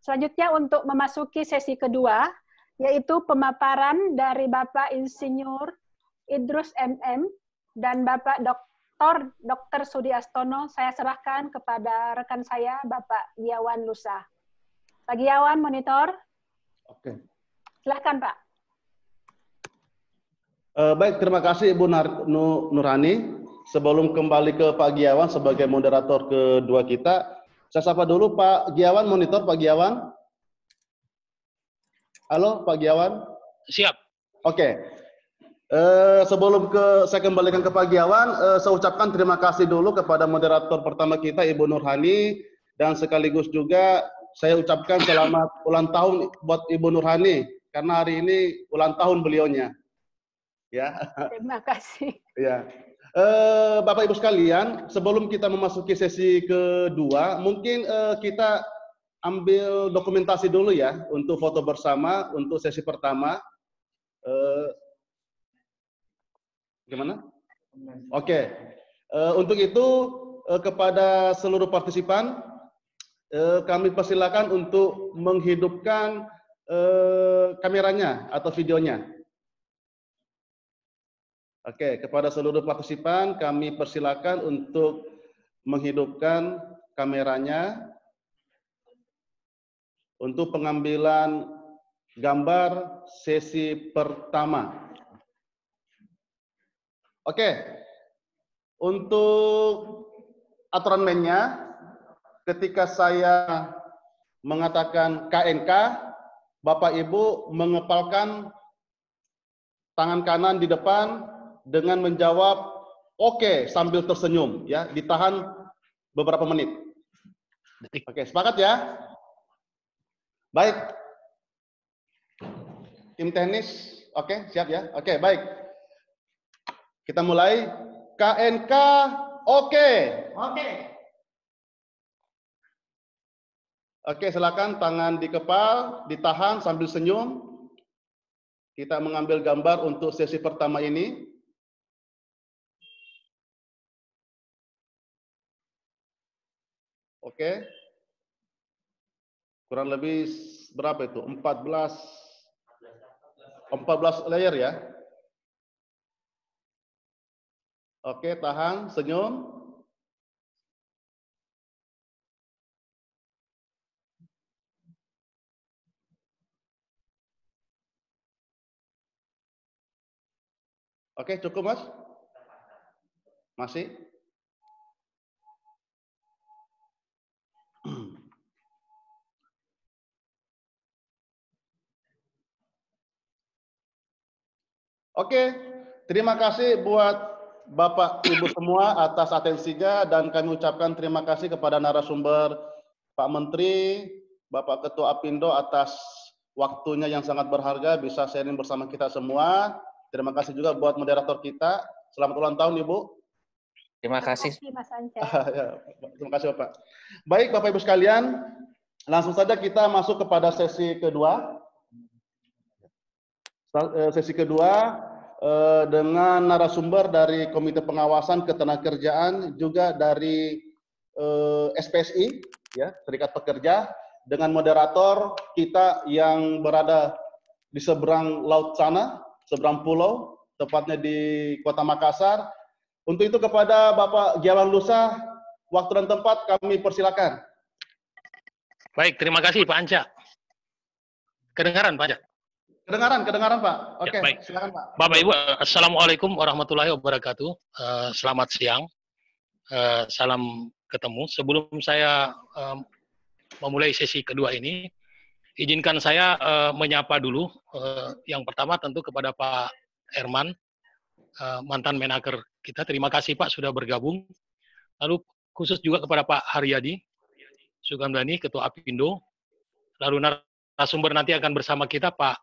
Selanjutnya untuk memasuki sesi kedua, yaitu pemaparan dari Bapak Insinyur Idrus MM dan Bapak Dr. Sudi Astono, saya serahkan kepada rekan saya, Bapak Giawan Lusa. Pak Giawan, monitor. Oke. Silahkan, Pak. Baik, terima kasih Ibu Nurhani. Sebelum kembali ke Pak Giawan sebagai moderator kedua kita, saya sapa dulu Pak Giawan, monitor Pak Giawan. Halo Pak Giawan. Siap. Oke. Sebelum saya kembalikan ke Pak Giawan, saya ucapkan terima kasih dulu kepada moderator pertama kita Ibu Nurhani, dan sekaligus juga saya ucapkan selamat ulang tahun buat Ibu Nurhani karena hari ini ulang tahun beliaunya. Ya. Terima kasih. Ya. Bapak Ibu sekalian, sebelum kita memasuki sesi kedua, mungkin kita ambil dokumentasi dulu ya untuk foto bersama untuk sesi pertama. Gimana? Oke. Untuk itu kepada seluruh partisipan kami persilakan untuk menghidupkan kameranya atau videonya. Oke, kepada seluruh partisipan kami persilakan untuk menghidupkan kameranya untuk pengambilan gambar sesi pertama. Oke, untuk aturan mainnya, ketika saya mengatakan KNK, Bapak Ibu mengepalkan tangan kanan di depan dengan menjawab oke sambil tersenyum, ya, ditahan beberapa menit. Oke, sepakat ya? Baik. Tim teknis, oke, siap ya? Oke, baik. Kita mulai. KNK, oke. Oke. Oke, silakan tangan dikepal, ditahan sambil senyum. Kita mengambil gambar untuk sesi pertama ini. Oke. Kurang lebih berapa itu? 14 layer ya. Oke, tahan, senyum. Oke, cukup Mas? Masih? Oke, terima kasih buat Bapak Ibu semua atas atensinya, dan kami ucapkan terima kasih kepada narasumber Pak Menteri, Bapak Ketua Apindo atas waktunya yang sangat berharga bisa sharing bersama kita semua. Terima kasih juga buat moderator kita. Selamat ulang tahun Ibu. Terima kasih. Mas Ance. Terima kasih Bapak. Baik Bapak Ibu sekalian, langsung saja kita masuk kepada sesi kedua. Sesi kedua dengan narasumber dari Komite Pengawasan Ketenagakerjaan, juga dari SPSI, ya, Serikat Pekerja, dengan moderator kita yang berada di seberang laut sana, seberang pulau, tepatnya di Kota Makassar. Untuk itu kepada Bapak Giawan Lusa, waktu dan tempat kami persilakan. Baik, terima kasih Pak Anca. Kedengaran Pak Anca? Kedengaran Pak. Oke, ya, baik. Silakan Pak. Bapak Ibu, Assalamualaikum warahmatullahi wabarakatuh. Selamat siang. Salam ketemu. Sebelum saya memulai sesi kedua ini, izinkan saya menyapa dulu. Yang pertama tentu kepada Pak Herman, mantan Menaker kita. Terima kasih Pak sudah bergabung. Lalu khusus juga kepada Pak Haryadi Sukamdhani, Ketua Apindo. Lalu narasumber nanti akan bersama kita Pak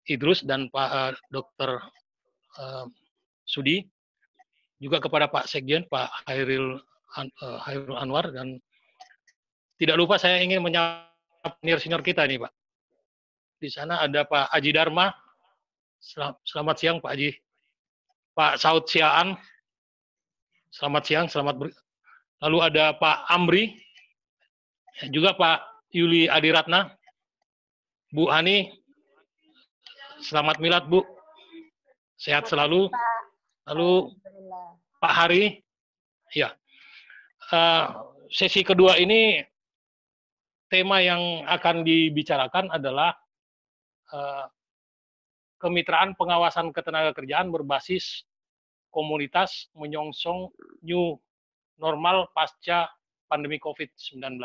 Idrus dan Pak Dr. Sudi. Juga kepada Pak Sekjen, Pak Hairil Anwar, dan tidak lupa saya ingin menyapa senior kita nih Pak. Di sana ada Pak Aji Dharma. Selamat siang Pak Aji. Pak Saud Siaan. Selamat siang, Lalu ada Pak Amri. Juga Pak Yuli Adiratna. Bu Hani, selamat milad Bu. Sehat selalu. Lalu Pak Hari, ya. Sesi kedua ini tema yang akan dibicarakan adalah kemitraan pengawasan ketenagakerjaan berbasis komunitas menyongsong new normal pasca pandemi COVID-19.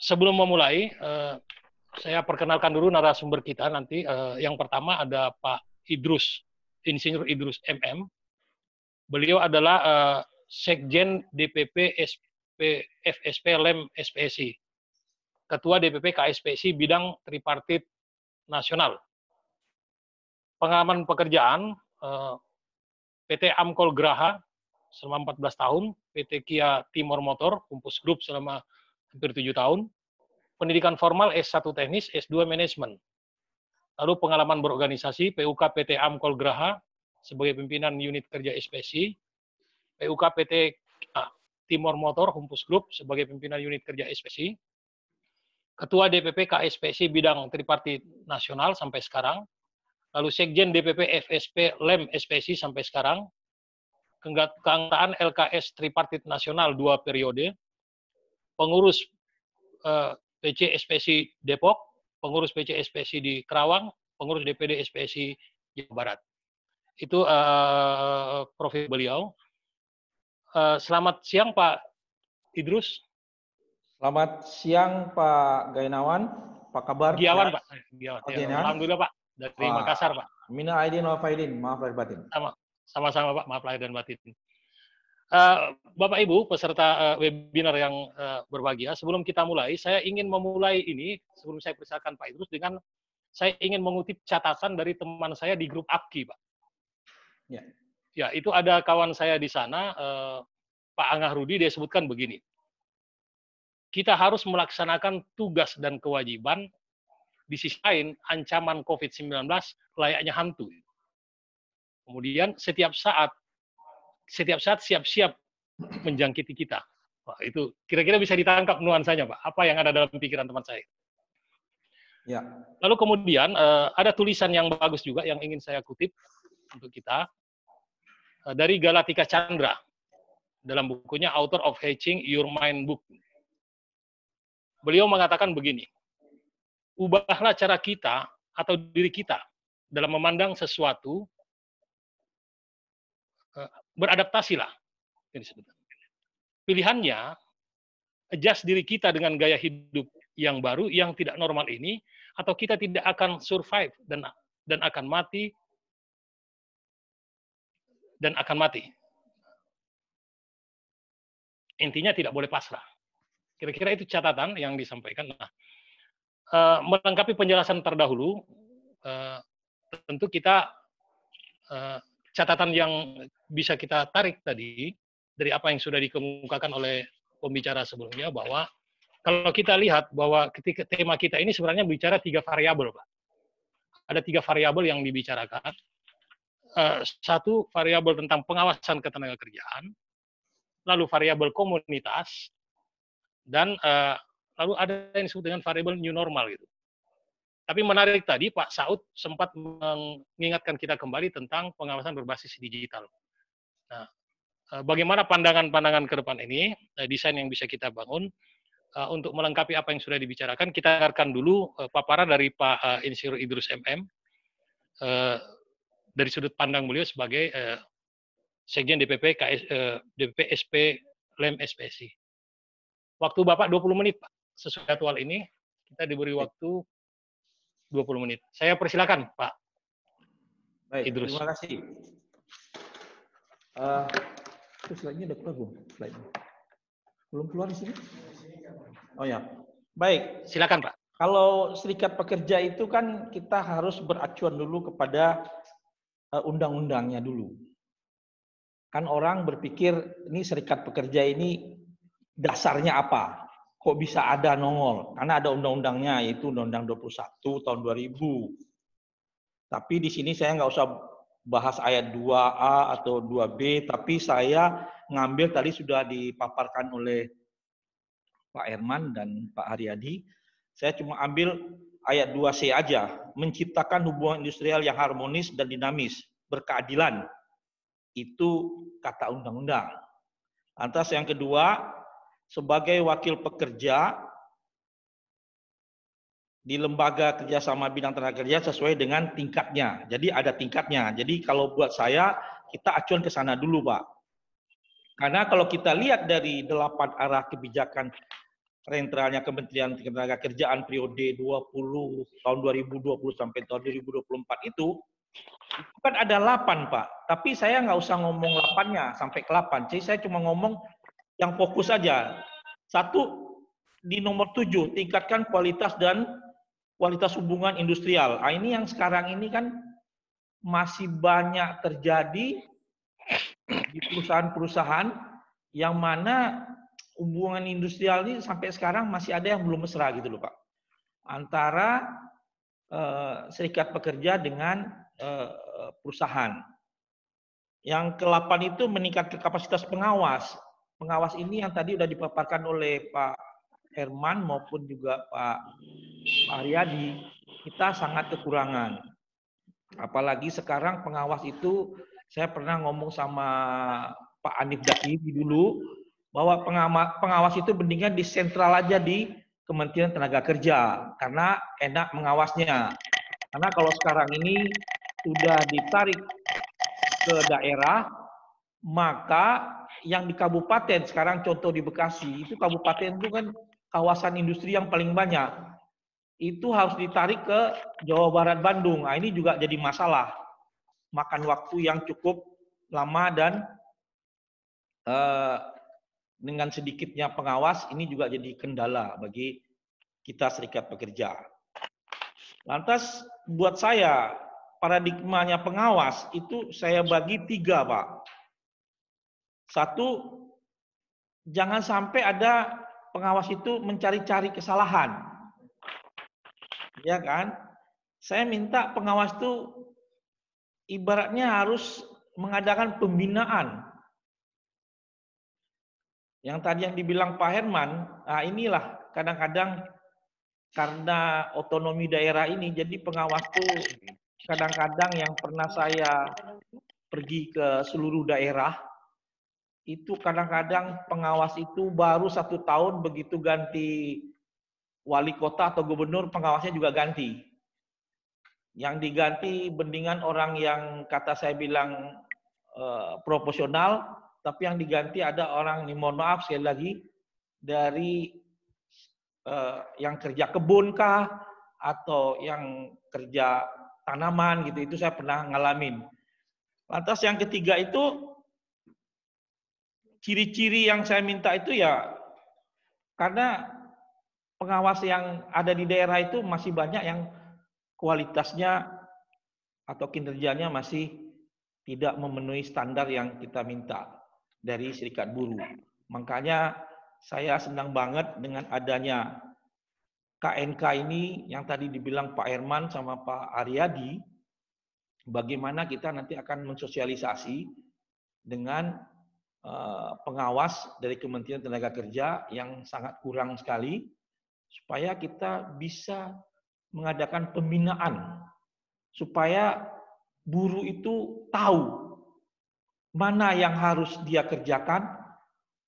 Sebelum memulai, saya perkenalkan dulu narasumber kita nanti. Yang pertama ada Pak Idrus, Insinyur Idrus MM. Beliau adalah Sekjen DPP FSP Lem SPSI, Ketua DPP KSPSI Bidang Tripartit Nasional. Pengalaman pekerjaan, PT Amkol Graha selama 14 tahun, PT Kia Timor Motor, Kumpus Group selama hampir 7 tahun, pendidikan formal S1 Teknis, S2 Manajemen. Lalu pengalaman berorganisasi, PUK PT Amkol Graha sebagai pimpinan unit kerja SPSI, PUK PT Timor Motor, Kumpus Group sebagai pimpinan unit kerja SPSI, Ketua DPP KSPSI Bidang Tripartit Nasional sampai sekarang, lalu Sekjen DPP FSP Lem SPSI sampai sekarang, keanggotaan LKS Tripartit Nasional 2 periode, pengurus PC SPSI Depok, pengurus PC SPSI di Kerawang, pengurus DPD SPSI Jawa Barat. Itu profil beliau. Selamat siang Pak Idrus. Selamat siang Pak Gainawan. Apa kabar? Giawan Pak. Giawan. Okay, Ya, alhamdulillah Pak. Dari Makassar Pak. Minal aidin wal faidin. Maaf lahir batin. Sama-sama Pak. Maaf lahir dan batin. Bapak Ibu peserta webinar yang berbahagia, sebelum kita mulai, saya ingin memulai ini, sebelum saya persilakan Pak Idrus, dengan saya ingin mengutip catatan dari teman saya di grup APKI, Pak. Ya. Ya, itu ada kawan saya di sana, Pak Angah Rudi, dia sebutkan begini. Kita harus melaksanakan tugas dan kewajiban, di sisi lain ancaman COVID-19 layaknya hantu. Kemudian setiap saat siap-siap menjangkiti kita. Wah, itu kira-kira bisa ditangkap nuansanya, Pak. Apa yang ada dalam pikiran teman saya. Ya. Lalu kemudian ada tulisan yang bagus juga yang ingin saya kutip untuk kita dari Galatika Chandra dalam bukunya Author of Hatching Your Mind Book. Beliau mengatakan begini, ubahlah cara kita atau diri kita dalam memandang sesuatu, beradaptasilah. Pilihannya, adjust diri kita dengan gaya hidup yang baru, yang tidak normal ini, atau kita tidak akan survive dan akan mati, Intinya tidak boleh pasrah. Kira-kira itu catatan yang disampaikan. Nah, melengkapi penjelasan terdahulu, tentu kita catatan yang bisa kita tarik tadi dari apa yang sudah dikemukakan oleh pembicara sebelumnya, bahwa kalau kita lihat bahwa ketika tema kita ini sebenarnya bicara 3 variabel, Pak. Ada 3 variabel yang dibicarakan. Satu variabel tentang pengawasan ketenagakerjaan, lalu variabel komunitas, dan lalu ada yang disebut dengan variabel new normal gitu. Tapi menarik tadi Pak Saud sempat mengingatkan kita kembali tentang pengawasan berbasis digital. Nah, bagaimana pandangan-pandangan ke depan ini, desain yang bisa kita bangun untuk melengkapi apa yang sudah dibicarakan. Kita dengarkan dulu paparan dari Pak Insinyur Idrus MM dari sudut pandang beliau sebagai Sekjen DPP DPP SP Lem SPSI. Waktu Bapak 20 menit, Pak. Sesuai jadwal ini, kita diberi waktu 20 menit. Saya persilakan, Pak. Baik, Idrus. Terima kasih. Itu slide-nya udah keluar, Bu? Slide-nya. Belum keluar di sini? Oh ya. Baik. Silakan, Pak. Kalau serikat pekerja itu kan kita harus beracuan dulu kepada undang-undangnya dulu. Kan orang berpikir, ini serikat pekerja ini dasarnya apa? Kok bisa ada nongol? Karena ada undang-undangnya, yaitu Undang-Undang 21 tahun 2000. Tapi di sini saya nggak usah bahas ayat 2A atau 2B, tapi saya ngambil tadi sudah dipaparkan oleh Pak Herman dan Pak Haryadi. Saya cuma ambil ayat 2C aja, menciptakan hubungan industrial yang harmonis dan dinamis, berkeadilan. Itu kata undang-undang. Lantas yang kedua, sebagai wakil pekerja di lembaga kerjasama bidang tenaga kerja sesuai dengan tingkatnya. Jadi ada tingkatnya. Jadi kalau buat saya, kita acuan ke sana dulu, Pak. Karena kalau kita lihat dari 8 arah kebijakan rentralnya Kementerian Ketenagakerjaan periode 20 tahun 2020 sampai tahun 2024 itu kan ada 8, Pak. Tapi saya nggak usah ngomong 8-nya sampai ke 8. Jadi saya cuma ngomong yang fokus saja. Satu, di nomor 7, tingkatkan kualitas hubungan industrial. Nah, ini yang sekarang ini kan masih banyak terjadi di perusahaan-perusahaan yang mana hubungan industrial ini sampai sekarang masih ada yang belum mesra gitu loh, Pak. Antara serikat pekerja dengan perusahaan. Yang ke-8 itu meningkatkan kapasitas pengawas. Pengawas ini yang tadi sudah dipaparkan oleh Pak Herman maupun juga Pak Haryadi, kita sangat kekurangan. Apalagi sekarang pengawas itu, saya pernah ngomong sama Pak Anif Dakibi dulu, bahwa pengawas itu mendingan di sentral aja di Kementerian Tenaga Kerja, karena enak mengawasnya. Karena kalau sekarang ini sudah ditarik ke daerah, maka yang di kabupaten, sekarang contoh di Bekasi, itu kabupaten itu kan kawasan industri yang paling banyak. Itu harus ditarik ke Jawa Barat, Bandung. Nah, ini juga jadi masalah. Makan waktu yang cukup lama dan dengan sedikitnya pengawas, ini juga jadi kendala bagi kita serikat pekerja. Lantas buat saya, paradigmanya pengawas itu saya bagi 3, Pak. 1, jangan sampai ada pengawas itu mencari-cari kesalahan. Ya kan? Saya minta pengawas itu ibaratnya harus mengadakan pembinaan. Yang tadi yang dibilang Pak Herman, nah inilah kadang-kadang karena otonomi daerah ini, jadi pengawas itu kadang-kadang yang pernah saya pergi ke seluruh daerah, itu kadang-kadang pengawas itu baru 1 tahun begitu ganti wali kota atau gubernur, pengawasnya juga ganti. Yang diganti mendingan orang yang kata saya bilang proporsional, tapi yang diganti ada orang, ini mohon maaf sekali lagi, dari yang kerja kebun kah, atau yang kerja tanaman gitu, itu saya pernah ngalamin. Lantas yang ketiga itu, ciri-ciri yang saya minta itu ya, karena pengawas yang ada di daerah itu masih banyak yang kualitasnya atau kinerjanya masih tidak memenuhi standar yang kita minta dari serikat buruh. Makanya saya senang banget dengan adanya KNK ini yang tadi dibilang Pak Herman sama Pak Haryadi, bagaimana kita nanti akan mensosialisasi dengan pengawas dari Kementerian Tenaga Kerja yang sangat kurang sekali, supaya kita bisa mengadakan pembinaan, supaya buruh itu tahu mana yang harus dia kerjakan,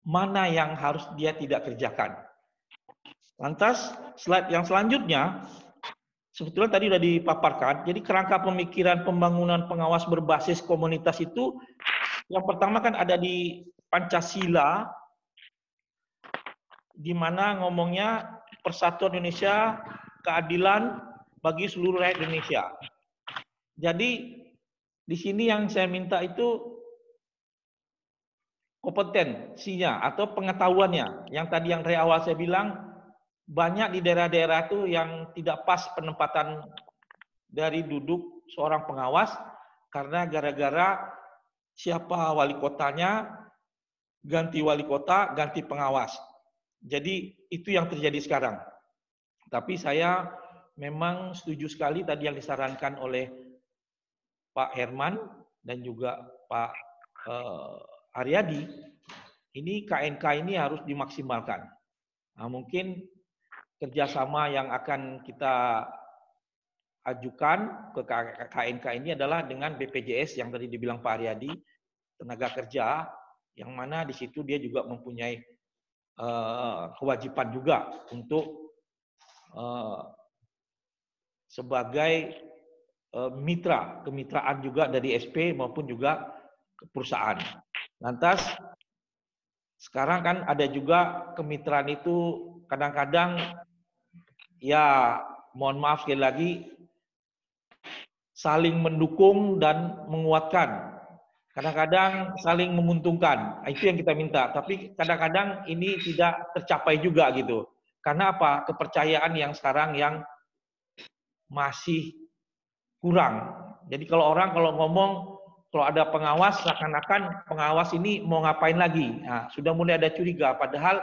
mana yang harus dia tidak kerjakan. Lantas, slide yang selanjutnya, sebetulnya tadi sudah dipaparkan, jadi kerangka pemikiran pembangunan pengawas berbasis komunitas itu, yang pertama kan ada di Pancasila, di mana ngomongnya Persatuan Indonesia, keadilan bagi seluruh rakyat Indonesia. Jadi di sini yang saya minta itu kompetensinya atau pengetahuannya. Yang tadi yang dari awal saya bilang, banyak di daerah-daerah itu yang tidak pas penempatan dari duduk seorang pengawas, karena gara-gara siapa wali kotanya, ganti wali kota, ganti pengawas. Jadi itu yang terjadi sekarang. Tapi saya memang setuju sekali tadi yang disarankan oleh Pak Herman dan juga Pak Haryadi. Ini KNK ini harus dimaksimalkan. Nah, mungkin kerjasama yang akan kita ajukan ke KNK ini adalah dengan BPJS yang tadi dibilang Pak Aryadi, tenaga kerja, yang mana di situ dia juga mempunyai kewajiban juga untuk sebagai kemitraan juga dari SP maupun juga perusahaan. Lantas sekarang kan ada juga kemitraan itu kadang-kadang ya mohon maaf sekali lagi saling mendukung dan menguatkan. Kadang-kadang saling menguntungkan. Itu yang kita minta. Tapi kadang-kadang ini tidak tercapai juga gitu. Karena apa? Kepercayaan yang sekarang yang masih kurang. Jadi kalau ngomong, kalau ada pengawas, seakan-akan pengawas ini mau ngapain lagi. Nah, sudah mulai ada curiga. Padahal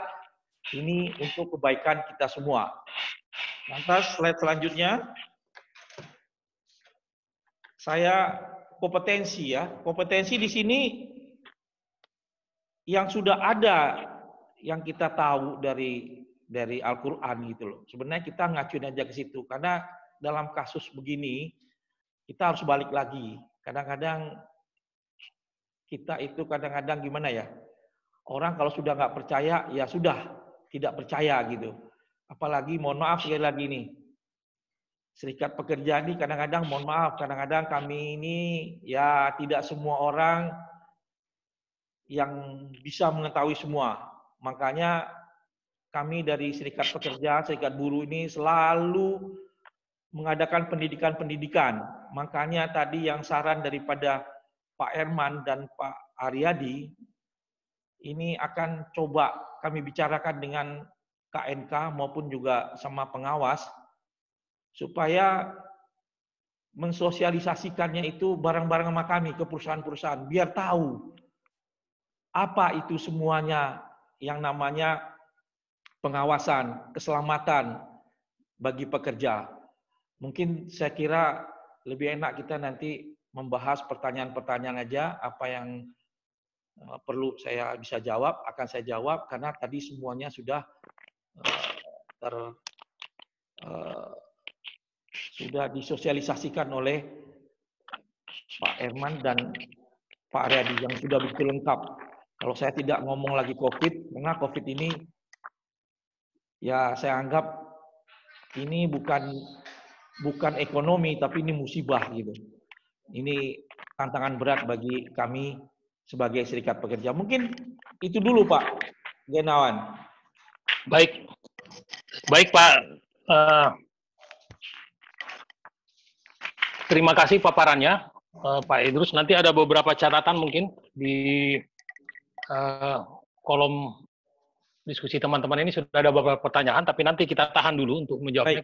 ini untuk kebaikan kita semua. Lantas slide selanjutnya. Saya kompetensi ya. Kompetensi di sini yang sudah ada yang kita tahu dari Al-Qur'an gitu loh. Sebenarnya kita ngacuin aja ke situ karena dalam kasus begini kita harus balik lagi. Kadang-kadang kita itu kadang-kadang gimana ya? Orang kalau sudah nggak percaya ya sudah tidak percaya gitu. Apalagi mohon maaf sekali lagi nih. Serikat pekerja ini kadang-kadang mohon maaf, kadang-kadang kami ini ya tidak semua orang yang bisa mengetahui semua. Makanya kami dari serikat pekerja, serikat buruh ini selalu mengadakan pendidikan-pendidikan. Makanya tadi yang saran daripada Pak Herman dan Pak Aryadi, ini akan coba kami bicarakan dengan KNK maupun juga sama pengawas, supaya mensosialisasikannya itu bareng-bareng sama kami ke perusahaan-perusahaan, biar tahu apa itu semuanya yang namanya pengawasan, keselamatan bagi pekerja. Mungkin saya kira lebih enak kita nanti membahas pertanyaan-pertanyaan aja, apa yang perlu saya bisa jawab, akan saya jawab, karena tadi semuanya sudah sudah disosialisasikan oleh Pak Herman dan Pak Aryadi yang sudah begitu lengkap. Kalau saya tidak ngomong lagi COVID, karena COVID ini ya saya anggap ini bukan ekonomi, tapi ini musibah gitu. Ini tantangan berat bagi kami sebagai serikat pekerja. Mungkin itu dulu Pak Genawan. Baik Pak. Terima kasih paparannya, Pak Idrus. Nanti ada beberapa catatan mungkin di kolom diskusi teman-teman ini sudah ada beberapa pertanyaan, tapi nanti kita tahan dulu untuk menjawabnya.